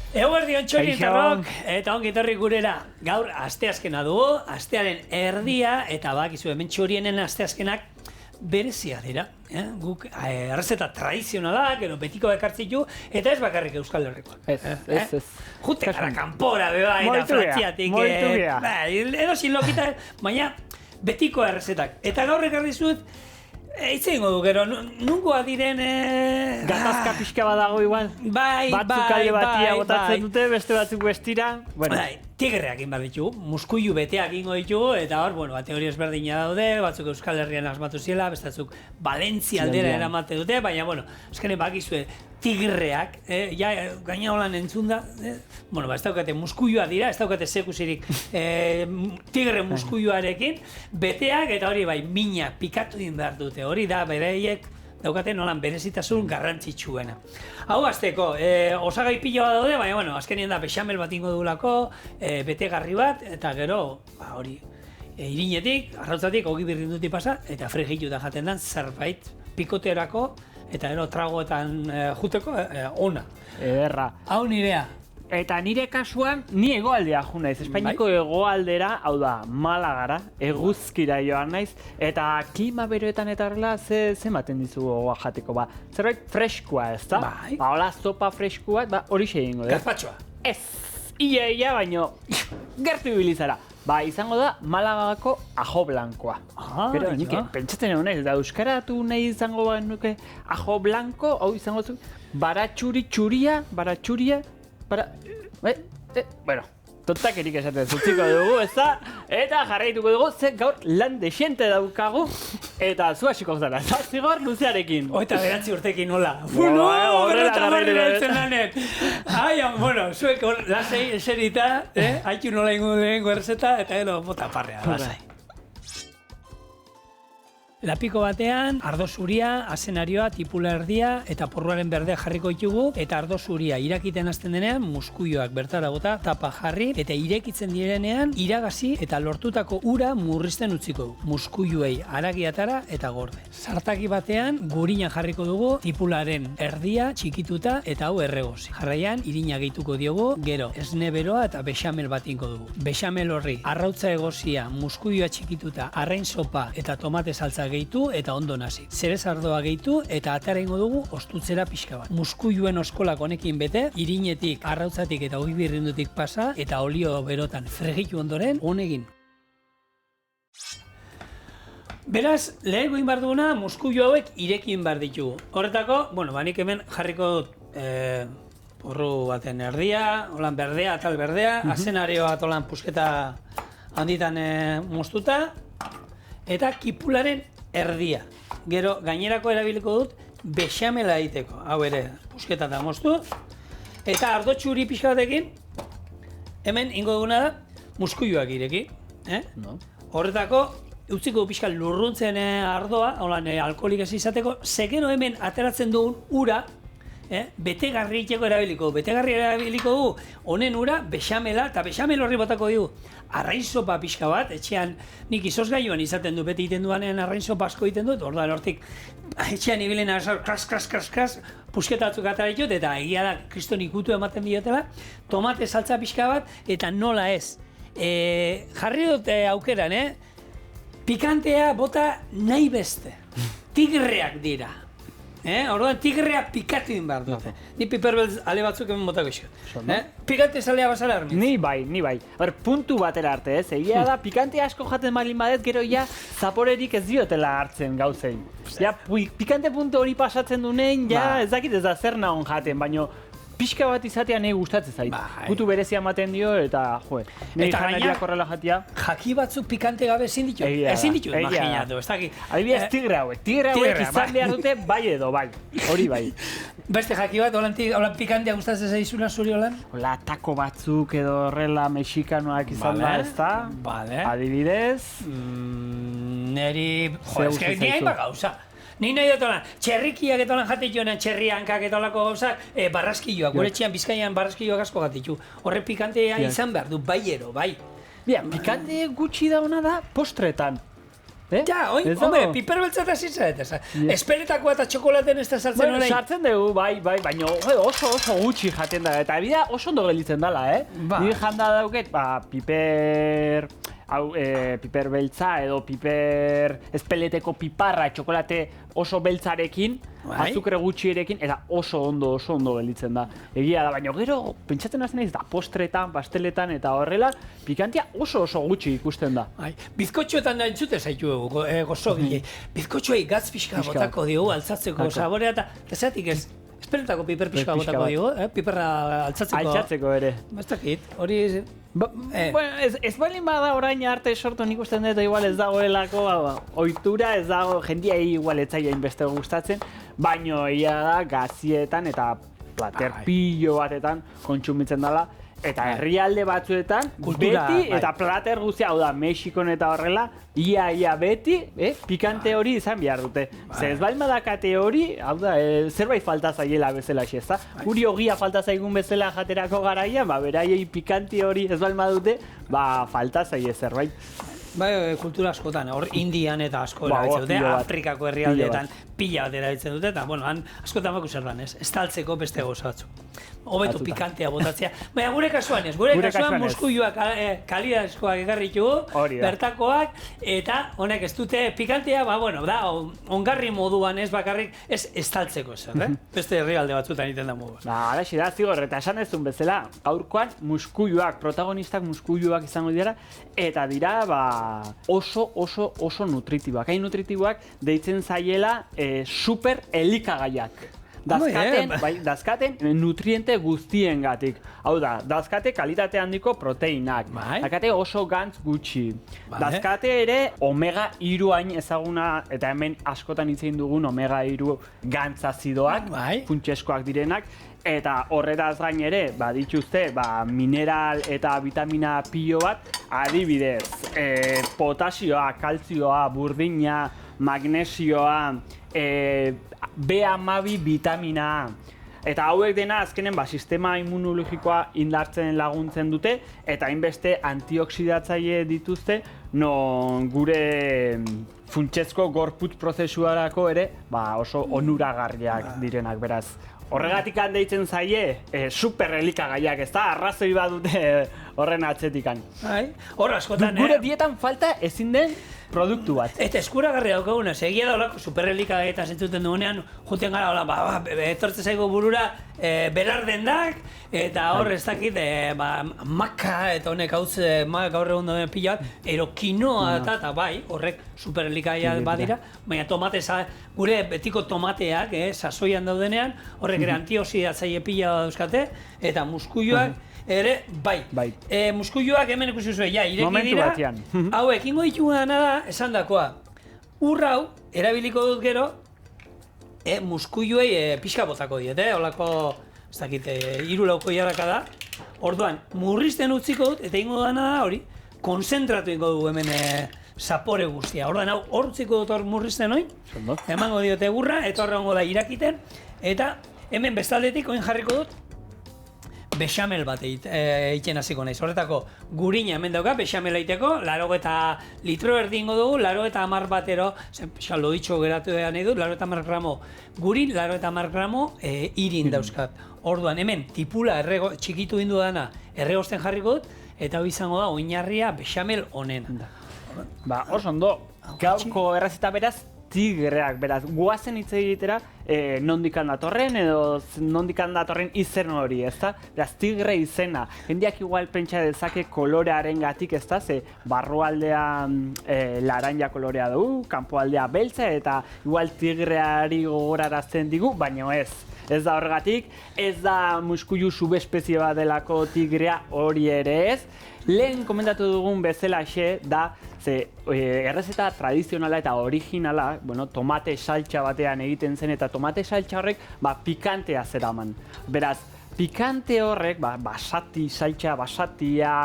Eguerdion txorintarrok, eta ongi etorri gurera. Gaur asteazkena dugu, astearen erdia, eta bakizu hemen txorienen asteazkenak berezia dira. Guk errezeta tradizionala, gero betiko ekartzitu, eta ez bakarrik Euskal Herrikoak. Ez. Jute gara kanpora, beba, eta frantziatik. Moitu gea. Edo silokita, baina betiko errezetak. Eta gaur ekarri zuet, Eitzen du, gero, nungoa diren... Gatazka pixka badago igual. Batzuk alde batia botatzen dute, beste batzuk bestira. Bueno. Tigreak inbar ditugu, muskuilu beteak ingo ditugu, eta hor, teoria ezberdina daude, batzuk Euskal Herrian asmatu ziela, beste batzuk Valentzia aldera eramate dute, baina, azkenen bakizue, tigreak, gaina holan entzun da, ez daukate muskuilua dira, ez daukate sekusirik tigre muskuiluarekin, beteak eta hori bai, mina pikatu din behar dute, hori da bereiek daukaten nolan berezitasun garrantzitsuena. Hau azteko, osagai piloa daude, baina, azkenien da bexamel bat ingo dugulako, betegarri bat, eta gero, hori, irinetik, arrautzatik, ogi birrindutik pasa, eta frigitu da jaten den zerbait pikoterako, eta gero tragoetan juteko, ona. Ederra. Hau nirea. Eta nire kasuan, ni hegoaldea jo naiz. Espainiako hegoaldera, hau da, Malagara, eguzkira joan naiz. Eta klima beroetan eta horrela, ze ematen dizu gogoa jateko, zerbait freskua, ez da? Bai. Hola, sopa freskua, hori egingo, da? Gazpatxoa. Ez, ia, baino, gertu ibilizara. Izango da Malagako ajo blankoa. Pero nik pentsatzen egon naiz, da euskaratu nahi izango nuke ajo blanko, hau izango zu, baratxuria, bueno, tontakerik esaten zutziko dugu, ez da? Eta jarraituko dugu, ze gaur lan desiente daukagu, eta zu hasiko zara, zigor luzearekin. Oita 9 urtekin nola. Horreta barri beltzen lanek. Zuek lasei eserita, haitu nola ingo duen guerzeta, eta gero bota parrea, lasai. Lapiko batean, ardo zuria, azenarioa, tipula erdia eta porruaren berdea jarriko ditugu, eta ardo zuria irakiten hasten denean, muskuioak bertara bota, tapa jarri, eta irekitzen direnean, iragazi eta lortutako ura murrizten utziko du. Muskuioei haragiatara eta gorde. Sartaki batean, gurina jarriko dugu, tipularen erdia, txikituta eta hau erregozi. Jarraian, irina gehituko diogu, gero, esne beroa eta bexamel bat ingo dugu. Bexamel horri, arrautza egozia, muskuioa txikituta, arrain sopa eta tomate saltza gehitu eta ondo nasi. Zerez ardoa gehitu eta atera ingo dugu ostutzera pixka bat. Muskuiluen oskolak honekin bete, irinetik, arrautzatik eta ogi birrindutik pasa eta olio berotan fregitu ondoren honegin. Beraz, lehenko inbar duguna, muskuilu hauek irekin bar ditugu. Horretako, nik hemen jarriko dut porru baten erdia, holan berdea, atal berdea, azenarioa bat holan pusketa handitan moztuta, eta kipularen erdia. Gero, gainerako erabiliko dut bexamela egiteko. Hau ere, pusketa eta moztu. Eta ardo txuri pixka batekin, hemen ingo duguna da, muskuiluak ireki. Horretako, utziko pixka lurruntzen ardoa, alkoholik ez izateko, zegero hemen ateratzen dugun ura, betegarri iteko erabiliko. Betegarri erabiliko du, honen ura, bexamela, eta bexamel horri botako dugu. Arrain sopa pixka bat, etxean nik izozgailuan izaten du, beti iten duanen arrain sopa asko iten dut, orduan hortik etxean ibilena kras, pusketatzuk atara ditut, eta egia da, kriston ikutu ematen diotela, tomate saltza pixka bat, eta nola ez. Jarri dut aukeran, pikantea bota nahi beste. Tigreak dira. Orduan tigreak pikatu din behar dute. Ni piperbeltz ale batzuk hemen botako iskut. Pikante zalea basara armitz? Ni bai. Puntu batera arte, ez? Egia da, pikante asko jaten malin badet, gero zaporerik ez diotela hartzen gauzei. Pikante puntu hori pasatzen dunein, ez dakit ez da zer nahon jaten, baino pixka bat izatea nahi gustatzen zait. Putu berezia ematen dio, eta nahi janariak horrela jatia. Jaki batzuk pikante gabe ezin ditu? Ezin ditu, imaginatu, ez dakit. Adibidez tigre hauek izan behar dute bai edo bai, hori bai. Beste jaki bat, holan pikantea gustatzen zaizuna zuri holan? Hola, tako batzuk edo horrela mexikanoak izan da, ez da? Adibidez? Neri, ez que ni hainba gauza. Ni nahi dut holan, txerrikiak eta holan jatik joan, txerriankak eta holako gauzak, barraskilloak, gure txian Bizkaian barraskilloak asko gatitu. Horre pikantea izan behar du, bai ero, bai. Pikante gutxi dauna da postretan. Ja, hombre, piper beltza eta zitzaret, espeletakoa eta txokolaten ez da sartzen Bueno, orain. sartzen dugu, bai, baina oso gutxi jaten da, eta bida oso ondo gelditzen dela, Ba. Ni janda dauket, piper beltza edo piper espeleteko piparra txokolate oso beltzarekin, azukre gutxirekin, eta oso ondo gelditzen da. Egia da, baina gero, pentsatzen hazen naiz da, postretan, pasteletan eta horrela, pikantia oso gutxi ikusten da. Bizkotxoetan da entzute zaitu gozogile. Bizkotxoei gatz pixka botako diogu, altzatzeko saborea, eta zeratik ez, espeletako piper pixka botako diogu, piperra altzatzeko. Altzatzeko ere. Ez dakit, hori... Ez balin bada orain arte sortu nik usten dut igual ez dagoelako ohitura, ez dago jendiai igual etzaia inbeste gustatzen, baino egia da gazietan eta plater pilo batetan kontsumitzen dela, eta herrialde batzuetan beti eta plater guztia, hau da, Mexikon eta horrela, ia beti, pikante hori izan behar dute. Zer ez balin badakate hori, hau da, zerbait falta zaiela bezala ezta? Guri ogia falta zaigun bezala jaterako garaian, beraiei pikanti hori ez balin badute, falta zaie zerbait. Bai, kultura askotan, hor Indian eta asko erabiltzen dute, Afrikako herrialdeetan pila bat erabiltzen dute, eta, bueno, han askotan bako zer dan, ez? Estaltzeko beste gauza batzu. Hobeto pikantea botatzea. Baina gure kasuan ez, gure kasuan muskuioak kalidazkoak ekarri ditugu, bertakoak, eta honek ez dute pikantea, bueno, da, ongarri moduan ez bakarrik, ez estaltzeko ezer, beste herrialde batzutan egiten da moduan. Alaxi da, zigor, eta esan ez duen bezala, gaurkoan muskuioak, protagonistak muskuioak izango dira, eta dira, oso nutritiboak. Hain nutritiboak deitzen zaiela super elikagaiak. Dazkaten nutriente guztiengatik. Hau da, dazkate kalitate handiko proteinak. Dazkate oso gantz gutxi. Dazkate ere omega 3 hain ezaguna, eta hemen askotan hitz egin dugun omega 3 gantz azidoak, funtseskoak direnak, eta horretaz gain ere, dituzte, mineral eta vitamina pilo bat, adibidez, potasioa, kaltzioa, burdina, magnesioa, B12 vitamina A. Eta hauek dena azkenen sistema immunologikoa indartzen laguntzen dute, eta hainbeste antioxidatzaile dituzte, non gure funtsezko gorputz prozesuarako ere oso onuragarriak direnak, beraz. Horregatik deitzen zaie, super elikagaiak, ez da, arrazoi bat dute horren atzetikan. Hor askotan, gure dietan falta ezin den produktu bat. Eta eskuragarri daukaguna, egia da olako superelikagaietan zentzuten dugunean, juten gara, etortze zaigo burura belardendak, eta hor ez dakit, maka, eta honek hautz, gaur egun duen pila bat, erokinoa eta bai, horrek superelikagaia badira, baina tomate, gure betiko tomateak, sasoian daudenean, horrek ere antioxidatzaile pila dauzkate, eta muskuioak, ere, bai. Muskuioak hemen ikusi zuen, ireki dira, hau ekingo ditugana da, esan dakoa. Hau, erabiliko dut gero, muskuioei pixka botako diet, holako, ez dakit, 3-4 jarraka da. Orduan, murrizten utziko dut, eta ingo dana da hori, konzentratu ingo dugu hemen zapore guztia. Orduan, hor utziko dut hor murrizten hori, emango diote gurra, eta horrengo da irakiten, eta hemen bestaldetik oin jarriko dut, bexamel bat egiten hasiko naiz. Horretako gurina hemen dauka, bexamel egiteko, 80 litro erdingo dugu, 80 batero, loditxo geratu nahi dut, 80 gramo gurin, 80 gramo irin dauzkat. Orduan, hemen tipula txikitu indu dana erregosten jarriko dut, eta hori izango da oinarria bexamel honena. Oso ondo, gaurko errezeta beraz, tigreak, beraz, guazen hitz egitera nondikan datorren edo nondikan datorren izen hori, ezta? Beraz, tigre izena. Jendiak igual pentsa dezake kolorearen gatik, ezta? Ze barrualdean laranja kolorea dugu, kanpoaldea beltza, eta igual tigreari gogorarazten digu, baina ez. Ez da horregatik, ez da muskuilu subespezie bat delako tigrea hori ere ez. Lehen komentatu dugun bezalaxe da, errezeta tradizionala eta originala, tomate saltxa batean egiten zen, eta tomate saltxa horrek pikantea zeraman. Beraz, pikante horrek, basatia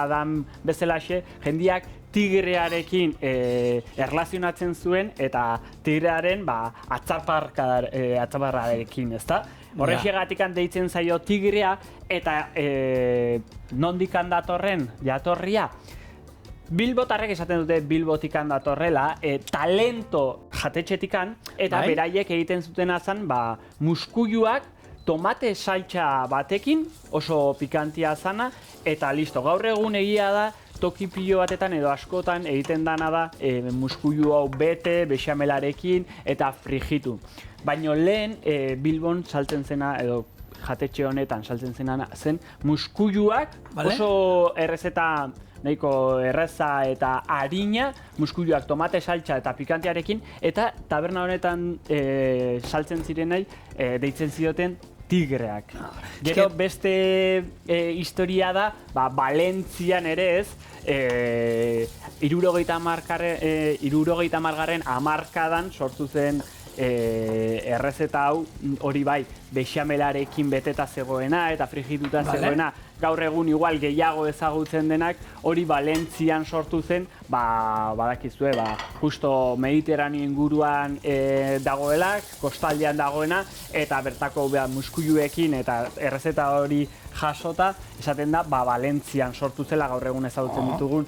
dan bezalaxe, jendiak tigrearekin erlazionatzen zuen, eta tigrearen atzaparrarekin, ezta? Horrexegatik deitzen zaio tigrea, eta nondikan datorren jatorria, Bilbotarrek esaten dute Bilbotikan datorrela, talento jatetxetikan, eta Bai. beraiek egiten zutena zen, muskuiluak tomate saltxa batekin, oso pikantia zana, eta listo. Gaur egun egia da, toki pilo batetan edo askotan egiten dana da muskuilu hau bete, bexamelarekin eta frijitu. Baina lehen Bilbon saltzen zena edo jatetxe honetan saltzen zena zen muskuiluak oso errezeta nahiko erreza eta arina, muskuiluak tomate saltxa eta pikantearekin, eta taberna honetan saltzen zirenei deitzen zioten tigreak. Gero beste historia da, Valentzian ere ez, 70. hamarkadan sortu zen errezeta hau, hori bai, bexamelarekin beteta zegoena eta frigituta zegoena, gaur egun igual gehiago ezagutzen denak, hori Valentzian sortu zen, badakizue, justo Mediterraneo inguruan dagoela, kostaldean dagoena, eta bertako muskuiluekin eta errezeta hori jasota, esaten da, Valentzian sortu zela gaur egun ezagutzen ditugun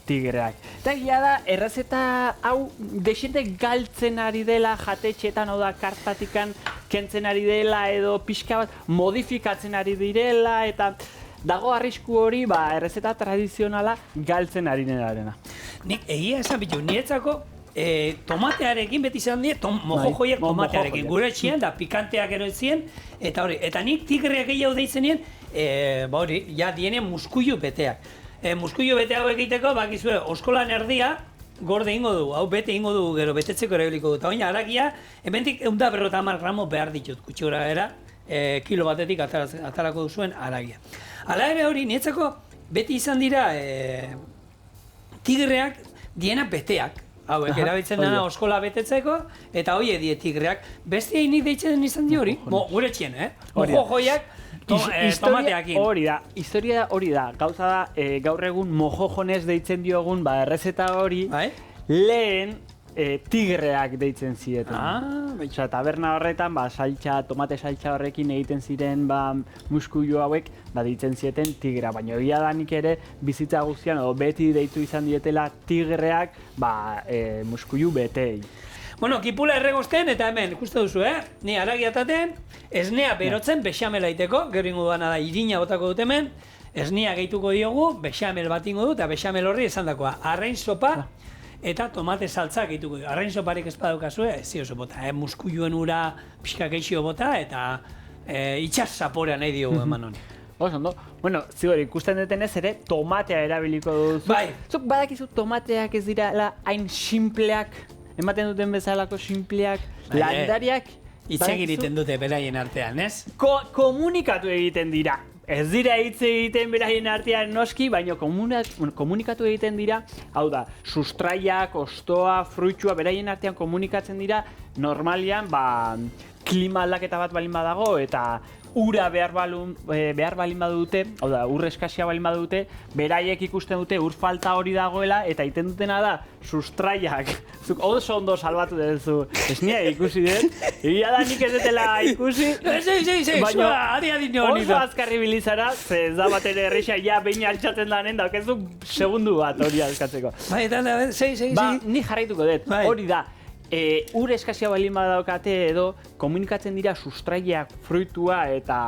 tigreak. Eta egia da, errezeta hau dexente galtzen ari dela jatetxetan, hau da, kartatikan kentzen ari dela edo pixka bat modifikatzen ari direla, eta dago arrisku hori, errezeta tradizionala galtzen ari denarena. Nik egia esan bitu, niretzako tomatearekin beti izan die, mojojoiek tomatearekin. Gure etxean da pikanteak erotzien, eta hori, eta nik tigreak gehiago deitzen nien, hori, ja dienen muskuilu beteak. Muskuilu bete hau egiteko, bakizue, oskolan erdia, gorde ingo du, hau bete ingo du, gero betetzeko erabiliko du. Eta baina harakia, hementik 150 gramo behar ditut, gutxi era, kilo batetik atarako duzuen harakia. Hala ere hori, niretzako beti izan dira tigreak diena beteak. Hauek, erabiltzen dena oskola betetzeko, eta hoi die tigreak. Beste nik deitzen izan di hori, gure txien, mojojoiak, tomateakin. Historia hori da, gauza da, gaur egun mojojonez deitzen diogun, errezeta hori, lehen tigreak deitzen zieten. Osa, taberna horretan, tomate saltxa horrekin egiten ziren muskuilu hauek, deitzen zieten tigrea. Baina egia da nik ere bizitza guztian, edo beti deitu izan dietela tigreak, muskuilu betei. Bueno, kipula erregozten eta hemen, ikusten duzu, ni haragiataten, esnea berotzen bexamela iteko, gero ingo duana da irina botako dut hemen, esnea gehituko diogu, bexamel bat ingo du, eta bexamel horri esan dakoa, arrain sopa eta tomate saltza gehituko du. Arrain soparik ez badukazue, ez zio bota, muskuiluen ura pixka geixio bota, eta itxas zaporea nahi diogu eman honi. Ondo, bueno, zigor, ikusten detenez ere, tomatea erabiliko duzu. Bai. Zuk badakizu tomateak ez dira hain simpleak, ematen duten bezalako simpleak, landariak... Hitz egiten dute beraien artean, ez? Komunikatu egiten dira. Ez dira hitz egiten beraien artean noski, baina komunikatu egiten dira, hau da, sustraiak, ostoa, fruitsua, beraien artean komunikatzen dira, normalian, klima aldaketa bat balin badago, eta ura behar balin badute, hau da, ur eskasia balin badute, beraiek ikusten dute ur falta hori dagoela, eta egiten dutena da, sustraiak, zuk oso ondo salbatu duzu, esnia ikusi dut, egia da nik ez dutela ikusi, baina adi honi oso azkarri bilizara, ze ez da bat ere errexia, ja behin altxatzen danen, daukezu segundu bat hori alkatzeko. Bai, eta ni jarraituko dut, hori da, ur eskasia balin badaukate edo komunikatzen dira sustraiak, fruitua eta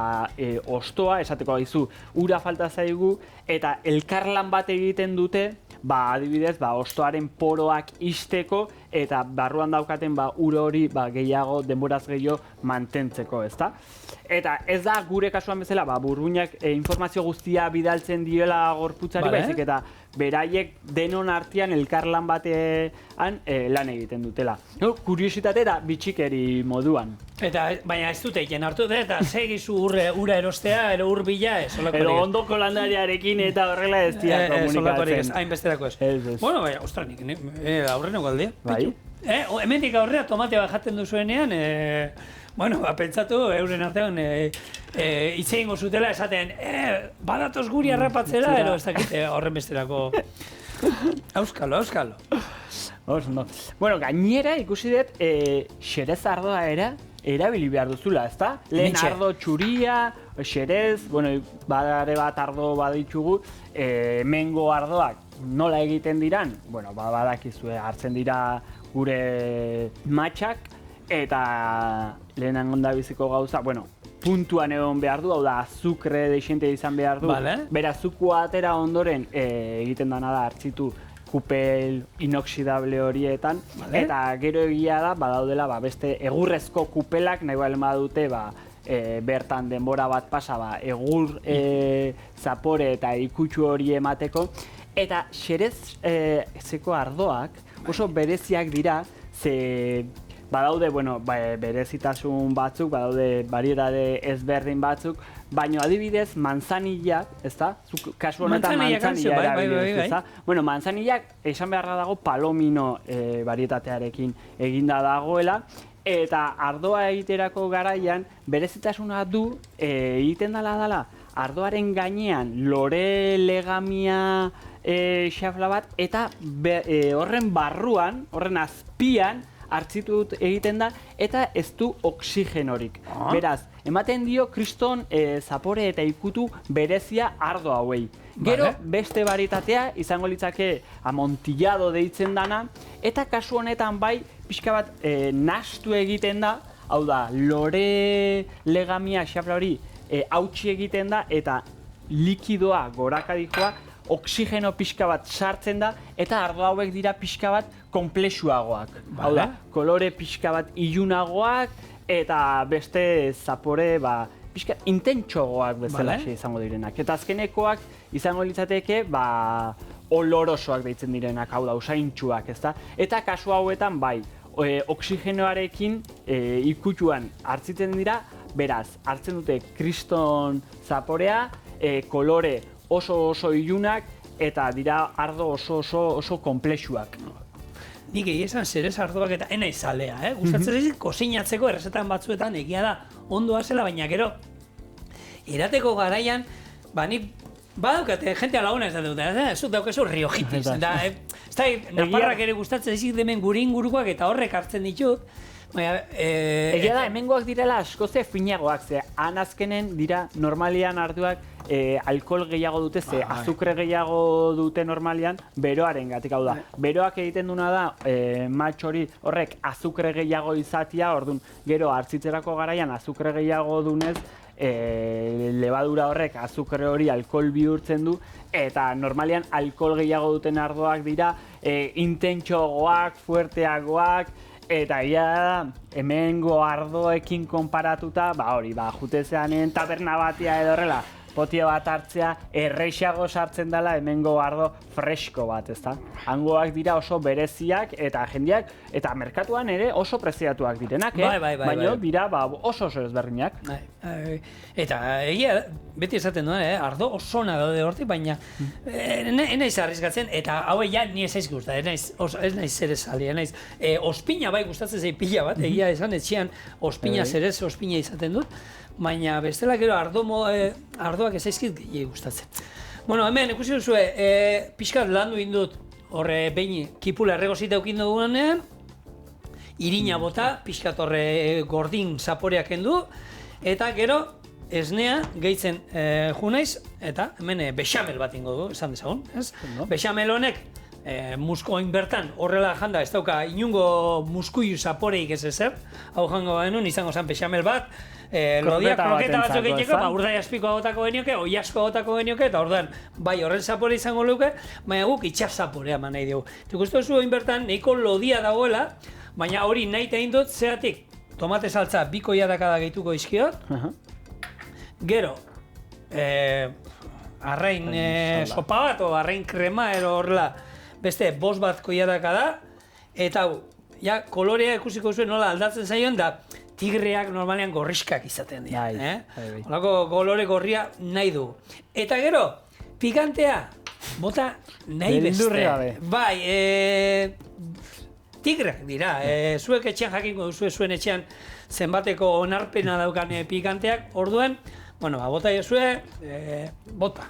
ostoa, esateko haizu, ura falta zaigu, eta elkarlan bat egiten dute, adibidez, ostoaren poroak ixteko, eta barruan daukaten ur hori gehiago, denboraz gehiago mantentzeko, ezta? Eta ez da gure kasuan bezala, burruinak informazio guztia bidaltzen diola gorputzari, baizik eta beraiek denon artean elkarlan batean lan egiten dutela. Kuriositate eta bitxikeri moduan. Eta, baina ez dute egin hartu dut, eta segizu ura erostea, ero ur bila, ez. Ero ondoko landariarekin eta horrela ez dira komunikatzen. Hainbesterako ez. Bueno, baina, ostra, nik aurreneko aldea. Bai. Hemendik aurrera tomate bat jaten duzuenean, bueno, pentsatu euren artean hitz egingo zutela esaten badatoz guri harrapatzera, ero ez dakit horren besterako. Auskalo. Bueno, gainera ikusi dut xerez ardoa era erabili behar duzula, ezta? Lehen Hementxe. ardo txuria, xerez, bueno, badare bat ardo baditugu, mengo ardoak nola egiten diran, bueno, badakizue hartzen dira gure matxak, eta lehenan ondabiziko gauza, bueno, puntuan egon behar du, hau da, azukre deixente izan behar du. Vale. Bera, azukua atera ondoren egiten dana da hartzitu kupel inoxidable horietan, Vale. eta gero egia da, badaudela, beste egurrezko kupelak nahi balen badute, bertan denbora bat pasa, egur zapore eta ikutsu hori emateko, eta xerez zeko ardoak oso bereziak dira, ze badaude, bueno, berezitasun batzuk, badaude barietate ezberdin batzuk, baina adibidez manzanilla, ezta? Zuk kasu honetan manzanilla erabili, ezta? Bueno, manzanillak esan beharra dago palomino varietatearekin eginda dagoela, eta ardoa egiterako garaian berezitasuna du egiten dela ardoaren gainean lore legamia xafla bat, eta horren barruan, horren azpian hartzitut egiten da, eta ez du oxigenorik. Beraz, ematen dio kriston zapore eta ikutu berezia ardo hauei. Gero, beste varietatea izango litzake amontillado deitzen dana, eta kasu honetan bai, pixka bat nahastu egiten da, hau da, lore legamia xafla hori hautsi egiten da, eta likidoa gorakadikoa oxigeno pixka bat sartzen da, eta ardo hauek dira pixka bat komplexuagoak. Hau da, kolore pixka bat ilunagoak, eta beste zapore pixka intentsoagoak bezala izango direnak. Eta azkenekoak izango litzateke olorosoak deitzen direnak, hau da, usaintsuak, ezta? Eta kasu hauetan bai, oxigenoarekin ikutsuan hartzitzen dira, beraz, hartzen dute kriston zaporea, kolore oso ilunak, eta dira ardo oso komplexuak. Nik egia esan zerez ardoak eta enaiz zalea, gustatzen zaiz kozinatzeko errezetan batzuetan egia da ondoa zela, baina gero erateko garaian, nik badaukate, jentea laguna ez dut, ez dut daukezu riojitis. Ez da, naparrak ere gustatzen zaiz hemen gure ingurukoak eta horrek hartzen ditut. Egia da, hemengoak direla askoze finagoak, ze han azkenen dira normalian arduak alkohol gehiago dute, ze azukre gehiago dute normalian, beroaren gatik, hau da. Beroak egiten duna da, matx hori horrek azukre gehiago izatia, orduan gero hartzitzerako garaian azukre gehiago dunez, lebadura horrek azukre hori alkohol bihurtzen du, eta normalian alkohol gehiago duten ardoak dira, intentsoagoak, fuerteagoak, eta ia da, hemengo ardoekin konparatuta, hori, jutezeanen taberna batia edo horrela, potio bat hartzea, erreixago sartzen dela hemengo ardo fresko bat, ezta? Hangoak dira oso bereziak, eta jendeak, eta merkatuan ere oso preziatuak direnak, baina dira oso ezberdinak. Eta egia, beti esaten duan, ardo oso ona daude hortik, baina enaiz arrizgatzen, eta hau ja ni ez aizki gusta, ez naiz zerez ali, enaiz. Ospina bai gustatzen zei pila bat, egia esan, etxean ospina zerez, ospina izaten dut, baina bestela gero ardoak ez aizkit gehiago gustatzen. Bueno, hemen ikusi duzue, pixkat landu indut, horre behin kipula erregozita eukindu dugunean, irina bota, pixkat horre gordin zaporeak kendu, eta gero esnea gehitzen junaiz, eta hemen bexamel bat ingo du, esan dezagun, ez? Bexamel honek muskoin bertan horrela janda ez dauka inungo muskui zaporeik ez ezer, hau jango genuen izango zen bexamel bat, lodiak kroketa batzuk egiteko, urdai aspiko agotako genioke, oi asko agotako genioke, eta orduan, bai horren zapore izango luke, baina guk itxas zaporea man nahi dugu. Ikustu zuen bertan, nahiko lodia dagoela, baina hori nahi egin dut, zeratik, tomate saltza biko jadakada gehituko izkiot, gero, arrain sopa bat, o arrain krema, ero horrela, beste bost bat koiadakada, eta ja, kolorea ikusiko zuen nola aldatzen zaion, da tigreak normalean gorriskak izaten dira. Holako kolore gorria nahi du. Eta gero, pikantea, bota nahi beste. Bai, tigreak dira. Zuek etxean jakingo duzu, zuen etxean zenbateko onarpena daukan pikanteak, orduan, bueno, bota jozue, bota.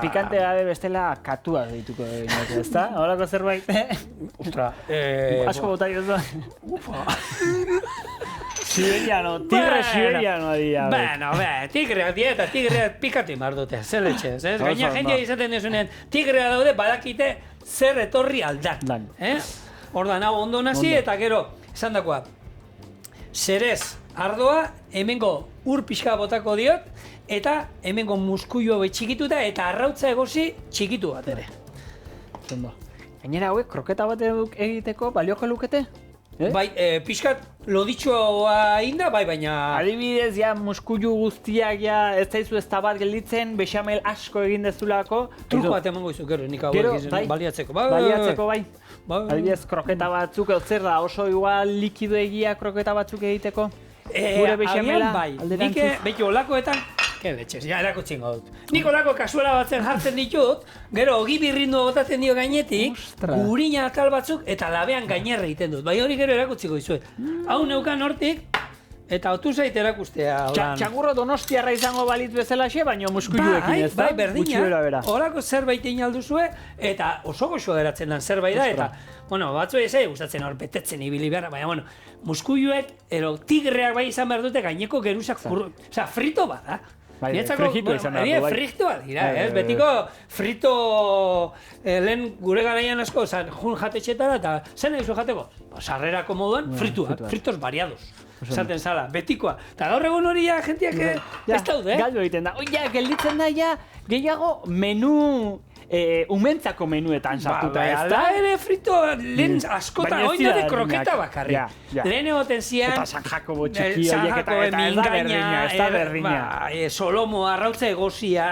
Pikante gabe bestela katua deituko egin, ezta? Horako zerbait? Ostra, asko bota jozu. Siberiano, tigre siberiano dira. Bueno, tigreak dira eta tigreak pikatu imar dute, zer letxez, ez? Gaina jendea izaten desunen, tigrea daude badakite zer etorri aldan. Ordan hau ondo nazi eta gero, esan dakoa, zerez ardoa, hemengo ur pixka botako diot, eta hemengo muskuio txikituta eta arrautza egosi txikitu bat ere. Gainera hauek kroketa bat egiteko balioko lukete? Bai, pixkat loditxoa inda, bai, baina... Adibidez, ja, muskuilu guztiak, ja, ez zaizu ez bat gelditzen, bexamel asko egin dezulako. Truko bat emango izu, gero, nik hauek baliatzeko. Baliatzeko, bai. Adibidez, kroketa batzuk, zer da, oso igual likido egia kroketa batzuk egiteko? Gure bexamela, alderantzuz? Nik, beti olakoetan, letxez, ja, erakutsin dut. Nik olako kasuela batzen jartzen ditut, gero ogi birrindu botatzen dio gainetik, gurina atal batzuk eta labean gainerra egiten dut. Bai hori gero erakutziko dizuet. Hau neukan hortik, eta otu zait erakustea. Txakurro donostiarra izango balitz bezalaxe, baina muskuiluekin ez da? Bai, berdina, horako zerbait egin alduzue, eta oso goxo geratzen den zerbait da, eta bueno, batzu ez gustatzen hor betetzen ibili behar, baina bueno, muskuiluek, tigreak bai izan behar dute gaineko gerusak frito bat da. Frijitu izan behar du, bai. Frijitua dira, ez? Betiko frito lehen gure garaian asko, jun jatetxetara eta zen nahi zu jateko? Sarrerako moduan, fritos variados. Esaten zala, betikoa. Eta gaur egun hori ja, jentiak ez daude, galdu egiten da. Oia, gelditzen da ja, gehiago menu... umentzako menuetan sartuta, ez da? Da ere frito lehen askotan, oin de kroketa bakarri. Lehen egoten zian... Eta San Jacobo txiki horiek eta ez da berdina. Solomo, arrautza egosia,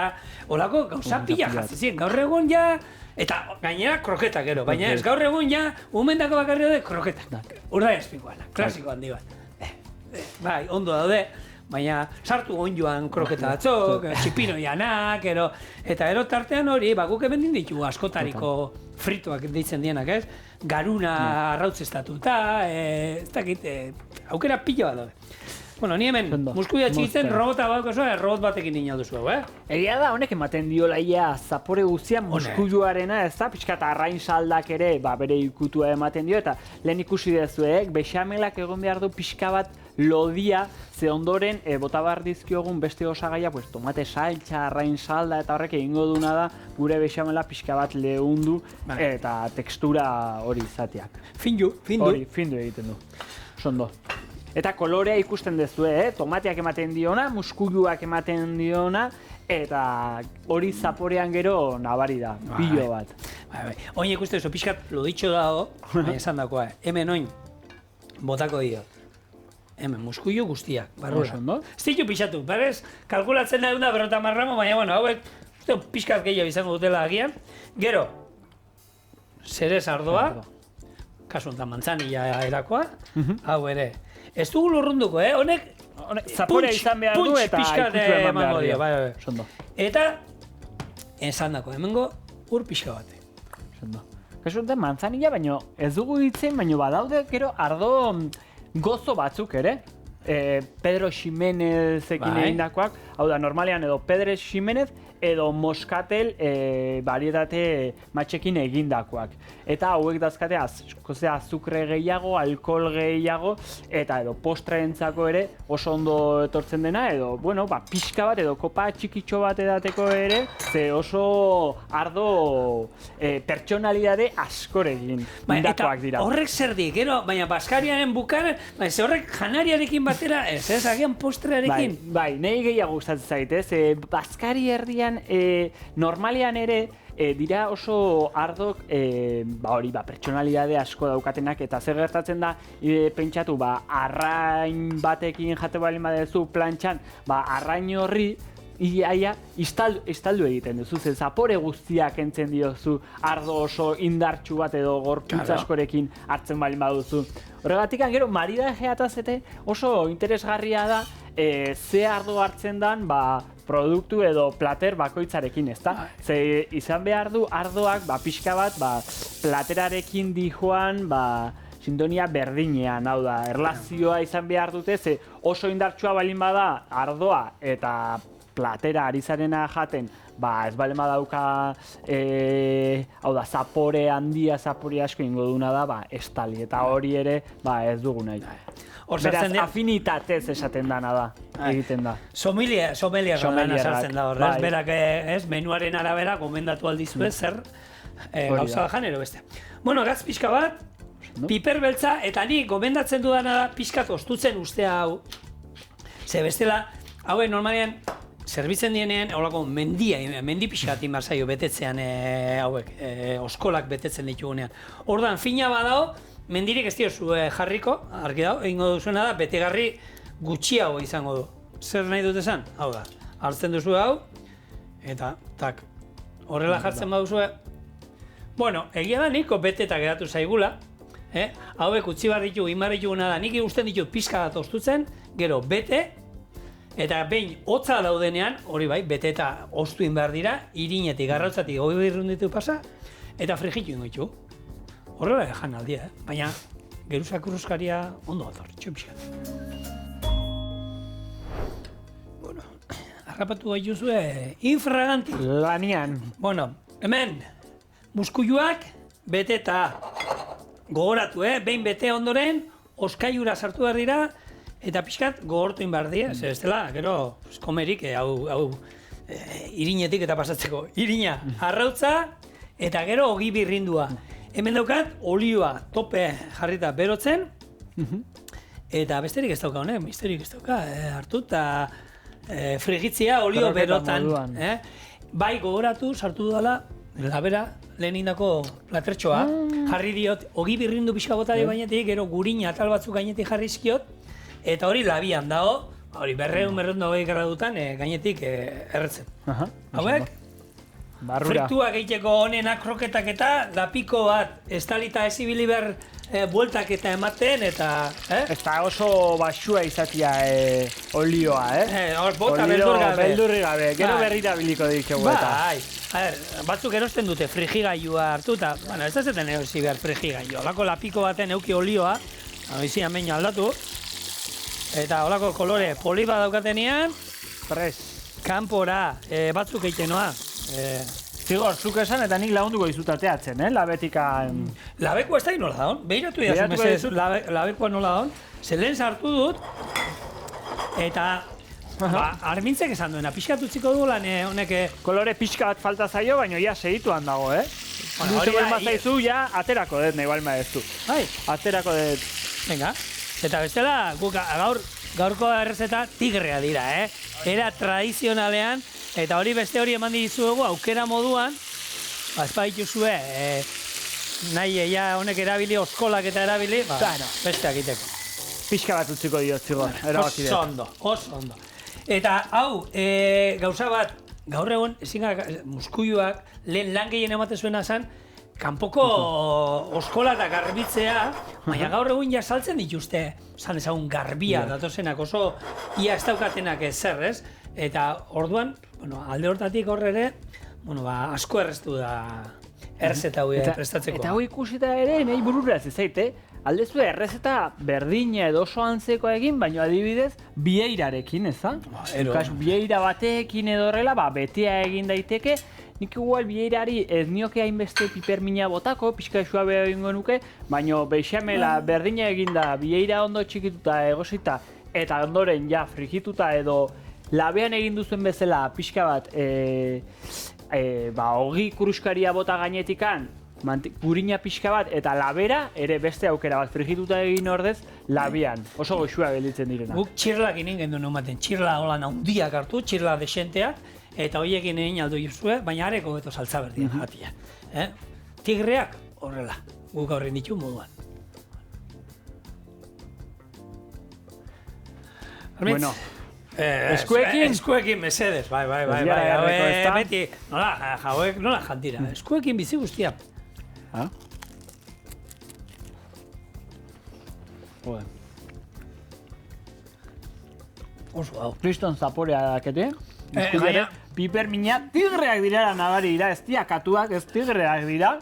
holako gauza pila jatzizien. Gaur egun ja... Eta gainera kroketa gero, baina ez gaur egun ja umendako bakarri daude kroketa. Urda espikoana, klasiko handi bat. Bai, ondo daude. Baina sartu onjoan kroketa batzuk, txipinoianak, eta ero tartean hori, guk hemen ditu askotariko fritoak deitzen dienak, ez? Garuna arrautzestatuta, ez dakit, aukera pila bat daude. Bueno, ni hemen muskuia txikitzen robota bat oso, robot batekin nina duzu hau, Egia da, honek ematen diola ia zapore guztian muskuiluarena, ez da, pixka eta arrain saldak ere, bere ikutua ematen dio, eta lehen ikusi dezuek, bexamelak egon behar du pixka bat lodia, ze ondoren bota behar dizkiogun beste osagaia, pues, tomate saltza, arrain salda, eta horrek egingo duna da, gure bexamela pixka bat lehundu, eta tekstura hori izateak. Findu. Hori, findu egiten du. Sondo. Eta kolorea ikusten dezue, tomateak ematen diona, muskuiluak ematen diona, eta hori zaporean gero nabari da, pilo bat. Oin ikusten zu, pixkat loditxo dago, esan dakoa, hemen oin botako dio. Hemen, muskuilu guztiak, barrura. Ez ditu pixatu, berez, kalkulatzen da duna 50 gramo, baina, bueno, hauek, pixkat gehiago izango dutela agian. Gero, zerez ardoa, kasu enten mantzanilla erakoa, hau ere. Ez dugu lurrunduko, honek zaporea izan behar du eta ikutu eman behar dio. Eta, esan dako, hemengo ur pixka bate. Kasu enten mantzanilla, baina ez dugu ditzen, baina badaude gero ardo gozo batzuk ere. Pedro Ximenezekin egindakoak, hau da, normalean edo Pedro Ximenez edo Moskatel barietate matxekin egindakoak. Eta hauek dazkate azukre gehiago, alkohol gehiago, eta edo postreentzako ere oso ondo etortzen dena, edo, bueno, pixka bat edo kopa txikitxo bat edateko ere, ze oso ardo pertsonalidade askorekin indakoak dira. Eta horrek zer di, gero, baina Baskariaren bukaran, ze horrek janariarekin batera, ez, agian postrearekin. Bai, nahi gehiago gustatzen zait, ez, Baskari herrian normalean ere, dira oso ardok, hori, pertsonalidade asko daukatenak, eta zer gertatzen da, pentsatu, arrain batekin jate balin badezu plantxan, arrain horri, iaia, istaldu egiten duzu, ze zapore guztiak entzen diozu, ardo oso indartsu bat edo gorputz askorekin hartzen balin baduzu. Horregatik, gero, maridajea eta zete oso interesgarria da, ze ardo hartzen dan, produktu edo plater bakoitzarekin, ezta? Ze izan behar du ardoak, pixka bat, platerarekin dijoan, sintonia berdinean, hau da, erlazioa izan behar dute, ze oso indartsua balin bada ardoa eta platera ari zarena jaten, ba, ez balema dauka, hau da, zapore handia, zapore asko ingo duna da, ba, estali, eta hori ere, ba, ez dugu nahi. Beraz, afinitatez esaten dana da, egiten da. Sommelier sartzen da hor, ez? Berak, menuaren arabera gomendatu aldizue zer gauza jan ero beste. Bueno, gatz pixka bat, piper beltza, eta ni gomendatzen dudana da pixkat ostutzen ustea hau. Ze bestela, hauen normalean, zerbitzen dienean, holako mendi pixkat inbarzaio betetzean hauek, oskolak betetzen ditugunean. Ordan fina badao, mendirik ez diozu jarriko, argi dago, egingo duzuena da, betegarri gutxiago izango du. Zer nahi dut esan? Hau da, hartzen duzu hau, eta, tak, horrela jartzen baduzue. Bueno, egia da niko beteta geratu zaigula, hauek utzi behar ditugu, inbar dituguna da, nik ikusten ditut pixka bat ostutzen, gero bete, eta behin hotza daudenean, hori bai, bete eta ostu behar dira, irinetik, garrautzatik, hori birrunditu pasa, eta frijitu ingo ditugu. Horrela jan aldia, baina geruzak urruskaria ondo dator, txopixkat. Bueno, harrapatu gaituzue infraganti. Lanian. Bueno, hemen, muskuiluak bete eta gogoratu, behin bete ondoren, oskaiura sartu behar dira, eta pixkat gogortu behar dira, ze bestela, gero, komerik, hau irinetik eta pasatzeko. Irina, arrautza, eta gero ogi birrindua. Hemen daukat, olioa tope jarrita berotzen, eta besterik ez dauka honek, misterik ez dauka, hartu eta frigitzia olio berotan. Bai gogoratu, sartu dudala, labera lehen indako platertxoa, jarri diot, ogi birrindu pixka botari bainetik, gero gurina atal batzuk gainetik jarri izkiot, eta hori labian dago, hori 220 gradutan gainetik erretzen. Hauek? Frituak egiteko honenak kroketak eta lapiko bat estalita ezibili behar bueltak eta ematen eta... Ez da oso basua izatia olioa, Bota beldur gabe. Beldurri gabe, gero berrira biliko ditugu eta. Bai, batzuk erosten dute frigigailua hartu eta, bueno, ez da zeten erosi behar frigigailua. Olako lapiko baten euki olioa, izan meño aldatu, eta olako kolore poliba daukatenean, kanpora, batzuk egiten noa. Zigor, zuk esan eta nik lagunduko izutateatzen, labetikan... Labeko ez da nola daun, behiratu idazu mesez labekoa nola daun, ze lehen sartu dut, eta armintzek esan duena, pixkat utziko du lan honek... Kolore pixka bat falta zaio, baina ja segituan dago, Dute bel mazaizu, ja aterako dut, nahi balma ez du. Aterako dut. Venga, eta bestela, guk gaurko errezeta tigrea dira, Era tradizionalean, eta hori beste hori eman dizuegu aukera moduan, bazpaituzue, nahi honek erabili, oskolak eta erabili, beste akiteko. Pixka bat utziko diot, zigor, erabaki dut. Oso ondo. Eta hau, gauza bat, gaur egun, muskuiluak, lehen lan gehien ematen zuena zen, kanpoko oskola eta garbitzea, baina gaur egun ja saltzen dituzte, zan ezagun garbia datozenak oso ia ez daukatenak zer, ez? Eta orduan, alde hortatik horre ere, asko erreztu da errezeta hau prestatzeko. Eta hau ikusita ere, nahi bururaz ezaite, aldezu errezeta berdina edo oso antzeko egin, baina adibidez, bieirarekin, ez da? Bieira batekin edo horrela, betea egin daiteke, nik igual bieirari ez nioke hainbeste pipermina botako, pixka suabe egingo nuke, baina beixamela berdina eginda, bieira ondo txikituta egosita, eta ondoren ja frigituta edo labean egin duzuen bezala pixka bat ogi kuruskaria bota gainetikan, gurina pixka bat eta labera ere beste aukera bat frigituta egin ordez labian. Oso goxua gelditzen direna. Guk txirlak inen genduen ematen, txirla holan handiak hartu, txirla desenteak, eta horiekin egin aldo juzue, baina areko beto saltza berdian jatia. Tigreak horrela, guk aurren ditu moduan. Bueno, eskuekin mesedez, bai, beti, jauek nola jantira, eskuekin bizi guztia. Oso hau. Kriston zaporea dakete, pipermina tigreak direla nabari dira, ez diakatuak, ez tigreak dira.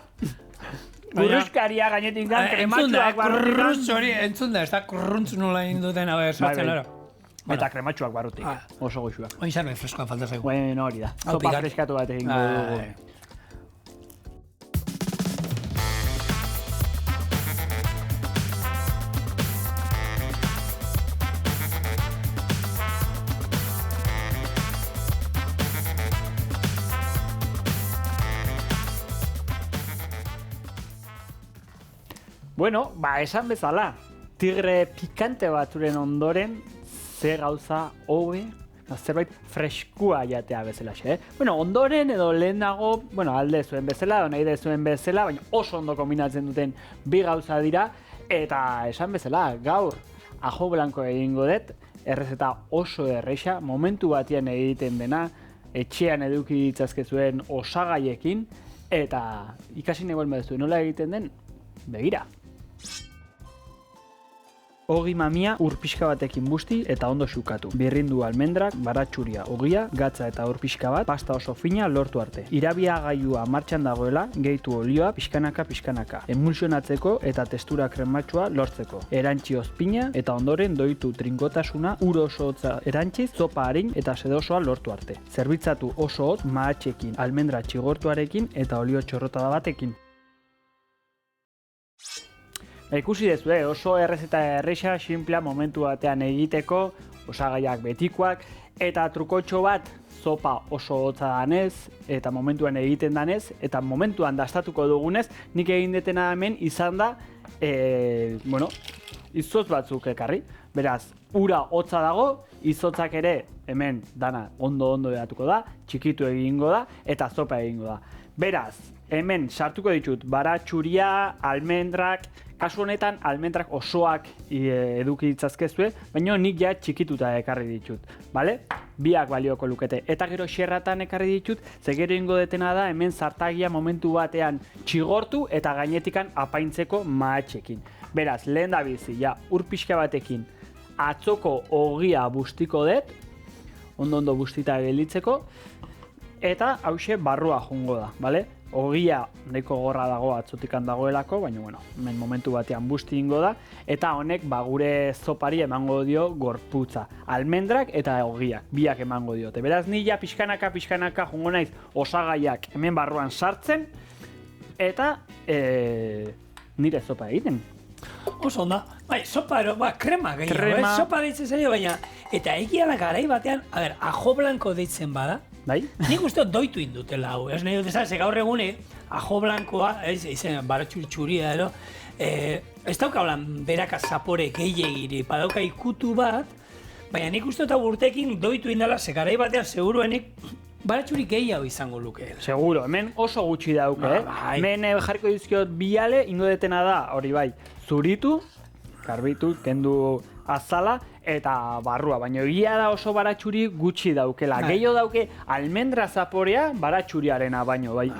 Kurruskaria gainetik dan, krematxoak barrutik. Entzun da, ez da kurruntz nola induten, sartzen ero. Eta krematxuak barrutik, Ah. oso goxuak. Oin zer refreskoa falta zaigu. Bueno, hori da. Hau Sopa pikat. freskatu bat egingo dugu. Bueno, esan bezala, tigre pikante batzuren ondoren, ze gauza hobe, zerbait freskua jatea bezalaxe, Bueno, ondoren edo lehenago, alde zuen bezala, edo nahi zuen bezala, baina oso ondo kombinatzen duten bi gauza dira, eta esan bezala, gaur, ajo blanko egingo dut, errezeta oso erresa, momentu batean egiten dena, etxean eduki ditzazkezuen osagaiekin, eta ikasi nahi baduzu nola egiten den, begira. Ogi mamia ur pixka batekin busti eta ondo xukatu. Birrindu almendrak, baratxuria, ogia, gatza eta ur pixka bat, pasta oso fina lortu arte. Irabiagailua martxan dagoela, gehitu olioa pixkanaka. Emulsionatzeko eta testura krematxua lortzeko. Erantzi ozpina eta ondoren doitu trinkotasuna ur oso hotza erantziz, zopa harin eta sedosoa lortu arte. Zerbitzatu oso hot mahatxekin, almendra txigortuarekin eta olio txorrotada batekin. Ikusi dezu, oso errezeta erresa, simplea momentu batean egiteko, osagaiak betikoak, eta trukotxo bat zopa oso hotza danez, eta momentuan egiten danez, eta momentuan dastatuko dugunez, nik egin detena hemen izan da, izotz batzuk ekarri. Beraz, ura hotza dago, izotzak ere hemen dana ondo edatuko da, txikitu egingo da, eta zopa egingo da. Beraz, hemen sartuko ditut baratxuria, almendrak, kasu honetan almendrak osoak eduki ditzazkezue, baina nik ja txikituta ekarri ditut, bale? Biak balioko lukete. Eta gero xerratan ekarri ditut, ze gero ingo detena da hemen zartagia momentu batean txigortu eta gainetikan apaintzeko mahatxekin. Beraz, lehen da bizi, ur pixka batekin atzoko ogia bustiko dut, ondo bustita gelditzeko, eta hause barrua jongo da, bale? Ogia nahiko gorra dago atzotikan dagoelako, baina hemen momentu batean busti ingo da, eta honek gure zopari emango dio gorputza. Almendrak eta ogiak, biak emango diote. Beraz, nila pixkanaka jongo naiz osagaiak hemen barruan sartzen, eta nire zopa egiten. Oso onda. Sopa ero, krema gehiago, sopa deitzen zaio, baina, eta egia da garai batean, ajo blanko deitzen bada, Bai? Nik uste dut indutela hau, ez nahi dut esan, ze gaur egune, ajo blankoa, izan baratxuri txuria ero, ez daukalan beraka zapore gehiagiri, badauka ikutu bat, baina nik uste dut urtekin doitu indala, ze garai batean seguruenik baratxuri gehiago izango luke. Seguro, hemen oso gutxi dauke, Hemen jarriko dizkiot biale, ingo detena da, hori bai, zuritu, karbitu, kendu azala, eta barrua, baina egia da oso baratxuri gutxi daukela. Gehiago dauke almendra zaporea baratxuriarena baino, bai.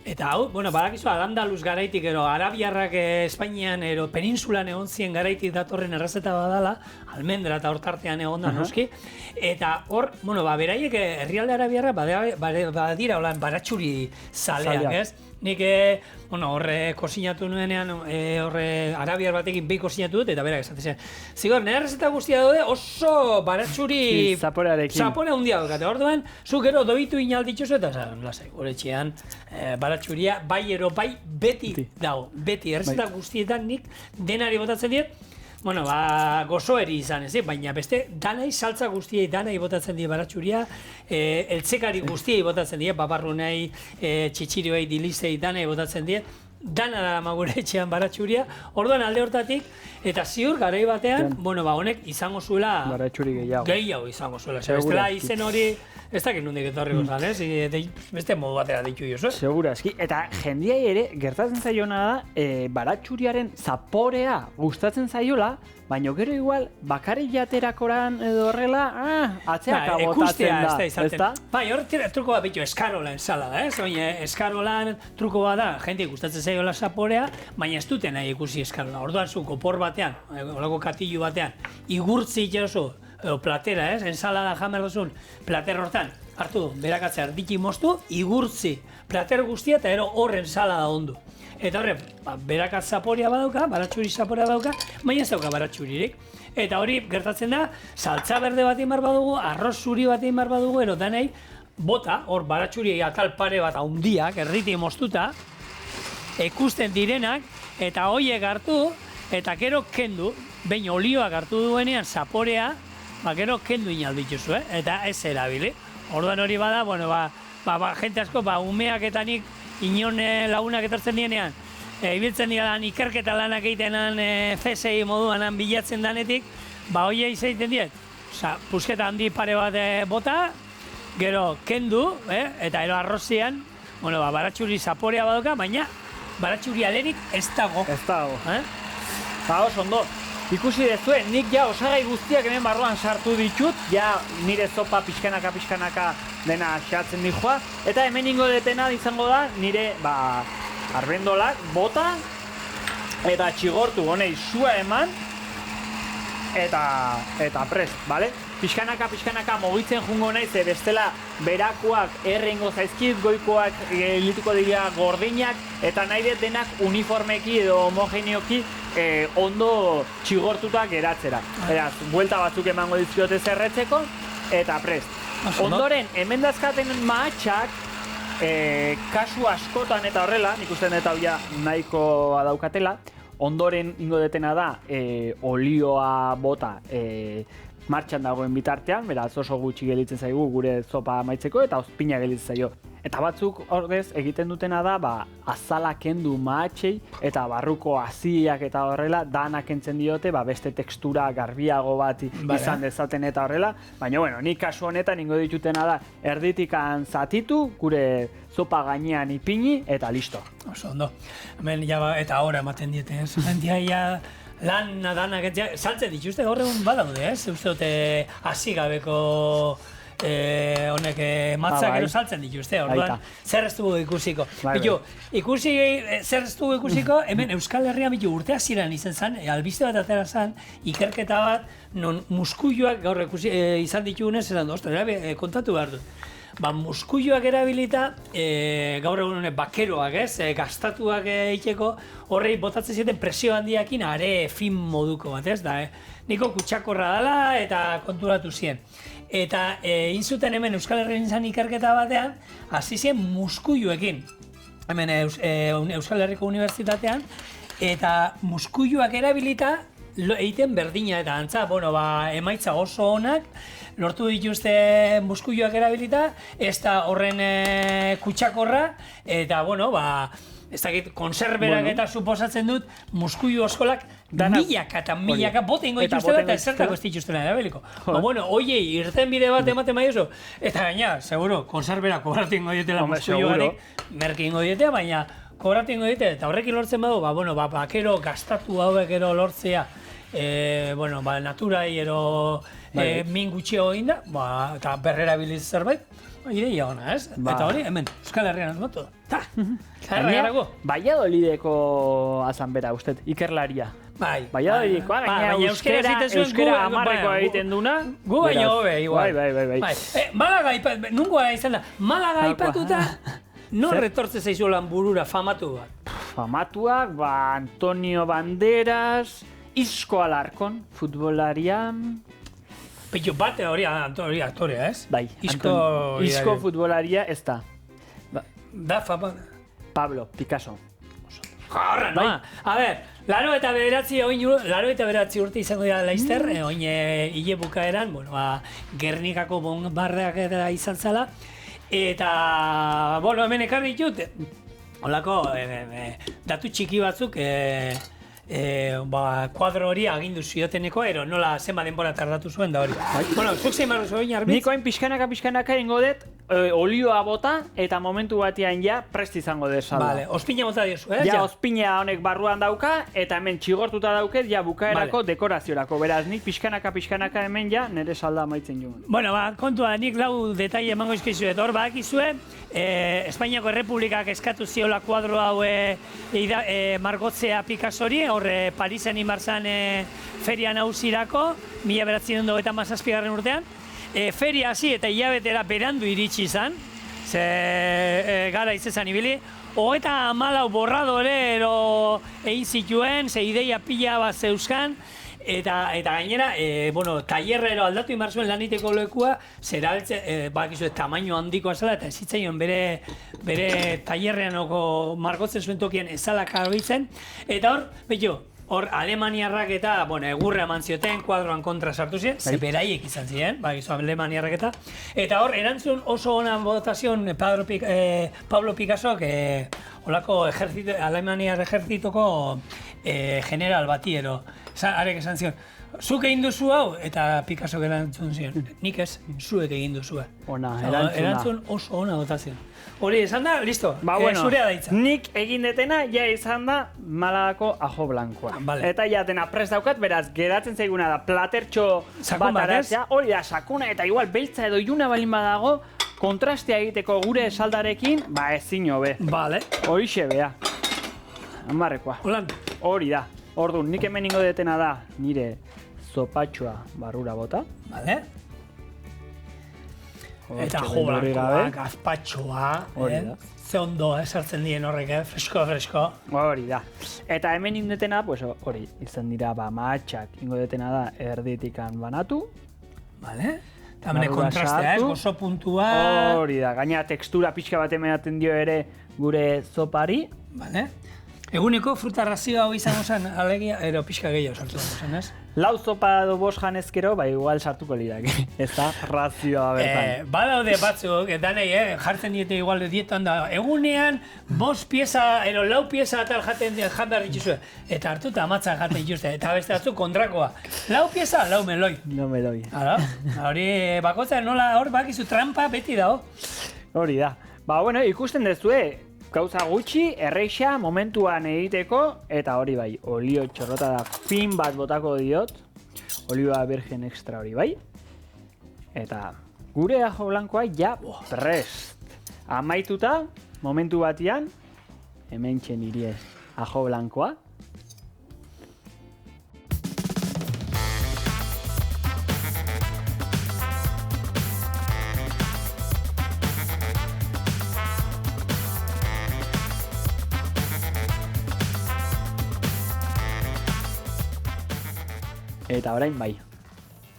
Eta hau, badakizu Al-Andalus garaitik, Arabiarrak Espainian, peninsulan egon zien garaitik datorren errezeta badala, almendra eta hortartean egon da noski, eta hor, beraiek herrialde Arabiarra badira holan baratxuri zaleak, ez? Nik horre kozinatu nuenean, horre arabiar batekin behi kozinatu dut, eta berak esatzen zen. Zigor, nire errezeta guztia daude oso baratxuri zapore handia daukate. Orduan, zu gero doitu inalditxozu eta lasai, gure etxean baratxuria bai ero bai beti dago. Beti, errezeta guztietan nik denari botatzen diet, gozoeri izan ez, baina beste danai saltza guztiei danai botatzen die baratxuria, eltzekari guztiei botatzen die, babarrunei, txitsirioei, dilizei danai botatzen die, dana da magure etxean baratxuria, orduan alde hortatik, eta ziur garai batean, honek izango zuela baratxuri gehiago izango zuela, bestela izen hori ez dakit nondik etorriko zan, beste modu batera ditu jozu. Segura, eski, eta jendiai ere gertatzen zaiona da, baratxuriaren zaporea gustatzen zaiola, baina gero igual, bakarrik jaterakoran edo horrela, atzeaka botatzen da, ezta? Bai, hor truko bat bitu eskarola ensalada, ez? Baina eskarolan truko bat da, jende gustatzen zaiola zaporea, baina ez duten nahi ikusi eskarola. Orduan zu, kopor batean, olako katillu batean, igurtzi itxarozu, platera, ez? Ensalada jamer duzun, plater hortan, hartu, berakatzea erdiki moztu, igurtzi, plater guztia eta ero hor ensalada ondu. Eta horre, beraka zaporea badauka, baratxuri zaporea badauka, baina ez dauka baratxuririk. Eta hori gertatzen da, saltza berde bat egin behar badugu, arroz zuri bat egin behar badugu, ero danei, bota, hor baratxuri atal pare bat haundiak, erriti moztuta, ikusten direnak, eta hoiek hartu, eta gero kendu, behin olioak hartu duenean zaporea, gero kendu inaldituzu, eta ez erabili. Orduan hori bada, bueno, jente asko, umeak eta nik inon lagunak etortzen dienean, ibiltzen dira ikerketa lanak egitenan CSI moduan bilatzen danetik, hoiei zeiten diet, pusketa handi pare bat bota, gero kendu, eta ero arrozian, bueno, baratxuri zaporea badoka, baina baratxuri alerik ez dago. Ez dago. Oso ondo. Ikusi dezue, nik ja osagai guztiak hemen barruan sartu ditut, ja nire zopa pixkanaka dena xatzen dijoa, eta hemen ingo detena izango da nire, arbendolak bota eta txigortu honei sua eman eta prest, bale? Pixkanaka mugitzen jungo naiz, bestela berakoak errengo zaizkit, goikoak elituko dira gordinak, eta nahi dut denak uniformeki edo homogeneoki ondo txigortuta geratzera. Beraz, buelta batzuk emango dizkiote zerretzeko, eta prest. Ondoren, hemen dazkaten mahatxak, kasu askotan eta horrela, nik uste dut hau ja nahiko daukatela, ondoren ingo detena da, olioa bota, martxan dagoen bitartean, beraz oso gutxi gelitzen zaigu gure zopa amaitzeko eta ozpina gelitzen zaio. Eta batzuk ordez egiten dutena da, azala kendu mahatxei eta barruko haziak eta horrela danak kentzen diote, beste tekstura garbiago bat izan dezaten eta horrela. Baina, bueno, nik kasu honetan ingo ditutena da erditikan zatitu, gure zopa gainean ipini eta listo. Oso ondo. Hemen eta ahora ematen diete, ez? Gentia lan danak, saltzen dituzte gaur egun badaude, ez? Uste dute hasi gabeko honek matzak ero saltzen dituzte, orduan zer ez dugu ikusiko. Bitu, zer ez dugu ikusiko, hemen Euskal Herrian bitu urte hasieran izan zen, albiste bat atera zen, ikerketa bat, non muskuioak gaur izan ditugunez, esan kontatu behar dut. Muskuioak erabilita, gaur egun bakeroak, gastatuak egiteko, horrei botatzen zieten presio handiakin are fin moduko bat, ez da, niko kutsakorra dela eta konturatu ziren. Eta inzuten hemen Euskal Herrian izan ikerketa batean, hasi ziren muskuioekin, hemen Euskal Herriko Unibertsitatean, eta muskuioak erabilita egiten berdina eta antza, emaitza oso onak, lortu dituzte muskuioak erabilita, ez da horren kutsakorra, eta, ez dakit, konserberak eta suposatzen dut, muskuio oskolak milaka eta milaka bote ingo dituzte bat, eta zertako ez dituztena erabiliko. Oiei, irten bide bat ematen maiozu, eta gaina, seguro, konserberak kobratu ingo ditela muskuioarik, merki ingo ditea, baina kobratu ingo ditea, eta horrekin lortzen badu, bakero gastatu hauek ero lortzea, naturai ero min gutxio egin da, eta berrera biliz zerbait, ideia ona, ez? Eta hori, hemen, Euskal Herrian ez motu. Valladolideko azanbera, usted, ikerlaria. Valladolideko, euskera amarreko egiten duna. Gu baina hobe, igual. Bai. Malaga aipatuta, nungoa izan da, Malaga aipatuta, nor retortze zaizuelan burura famatu bat? Famatuak, Antonio Banderas, Isco Alarcon, futbolarian. Pero bate hori aktorea, ez? Bai, Isco futbolaria ez da. Da fama. Pablo Picasso. Jarra, no? A ber, laro eta bederatzi urte izango dira laizter, oin hile bukaeran, Gernikako bombardeak eta izan zala, eta, hemen ekarri ditut, holako, datu txiki batzuk, kuadro hori agindu zioteneko, nola zenba denbora tardatu zuen da hori. Zuk zein barru zuen, Arbitz? Niko hain pixkanaka ingo dut, olioa bota, eta momentu batean ja prest izango desala. Vale, ospina bota diozu, ez? Ja, ospina honek barruan dauka, eta hemen txigortuta dauket, ja bukaerako dekoraziorako. Beraz, nik pixkanaka hemen ja, nire salda amaitzen joan. Kontua, nik lau detaile emango izkizu, eta hor badakizue, Espainiako Errepublikak eskatu ziola kuadro hau margotzea Picassori, hor Parisen inbarzan feria nausirako, 1997 urtean. Feria hasi eta hilabetera berandu iritsi izan, ze gara izezan ibili, hogeita hamalau borradore ero egin zituen, ze ideia pila bat zeuzkan, eta gainera, tailerrero aldatu inbar zuen laniteko lekua, zeraltze, bakizu, tamaino handikoa zela, eta zitzaion bere tailerreanoko margotzen zuen tokien ezala karbitzen, eta hor, hor alemaniarrak eta, egurra eman zioten, kuadroan kontra sartu ziren, ze beraiek izan ziren, bakizu, alemaniarrak eta hor, erantzun oso ona botazion Pablo Picassok, holako alemaniar ejertzitoko general bati ero, arek esan zion, zuk egin duzu hau, eta Picasso erantzun zion, nik ez, zuek egin duzu. Erantzun oso ona botazion. Hori esan da, listo, zurea daitza. Nik egin detena, ja izan da Malagako ajo blankoa. Eta ja dena prest daukat, beraz, geratzen zaiguna da platertxo bat aratzea, hori da, sakuna, eta igual beltza edo iluna balin badago, kontrastea egiteko gure saldarekin, ezin hobe. Horixe bea. Amarrekoa. Hori da. Orduan, nik hemen ingo detena da, nire zopatxoa barrura bota. Eta jo blankoa, gazpatxoa, ze ondo esartzen dien horrek, fresko. Hori da. Eta hemen indetena, hori, izan dira, mahatxak ingo detena da erditikan banatu. Eta hemen kontrastea, gozo puntua. Hori da, gaina tekstura pixka bat ematen dio ere gure zopari. Eguneko fruta razioa hau izango zen, alegia, ero pixka gehiago sartu zen, ez? Lau zopa edo bost janezkero, igual sartuko lirak, ez da razioa bertan. Badaude batzuk, danei, jartzen diete igual dietan da, egunean bost pieza, ero lau pieza atal jaten jan behar dituzue, eta hartu eta amatzak jaten dituzte, eta beste batzuk kontrakoa. Lau pieza, lau meloi. Lau meloi. Hori, bakotza nola hor bakizu trampa beti dago. Hori da. Ikusten dezue, gauza gutxi, erreixa, momentuan egiteko, eta hori bai, olio txorrota da fin bat botako diot, olioa virgen extra hori bai, eta gure ajo blankoa ja prest. Amaituta, momentu batian, hemen txen irie ajo blankoa. Eta orain bai,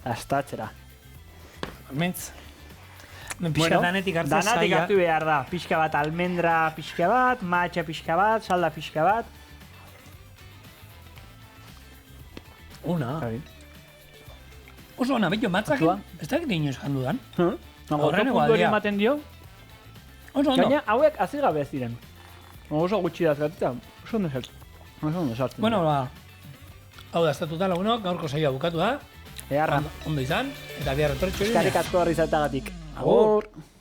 astatzera. Mentz. Pixka danetik hartzea zaila. Danatik hartu behar da. Pixka bat almendra pixka bat, matxa pixka bat, salda pixka bat. Ona. Oso ona, betio matzaken, ez dakit inoz jandu dan. Gozo hori ematen dio. Oso ondo. Gaina hauek azigabe ez diren. Oso gutxi dazgatita, oso ondo sartzen. Bueno, hau da, estatuta lagunok, gaurko saioa bukatu da. Eharra. Ondo izan, eta bihar etortxo. Eskarrik asko horri zatagatik. Agur.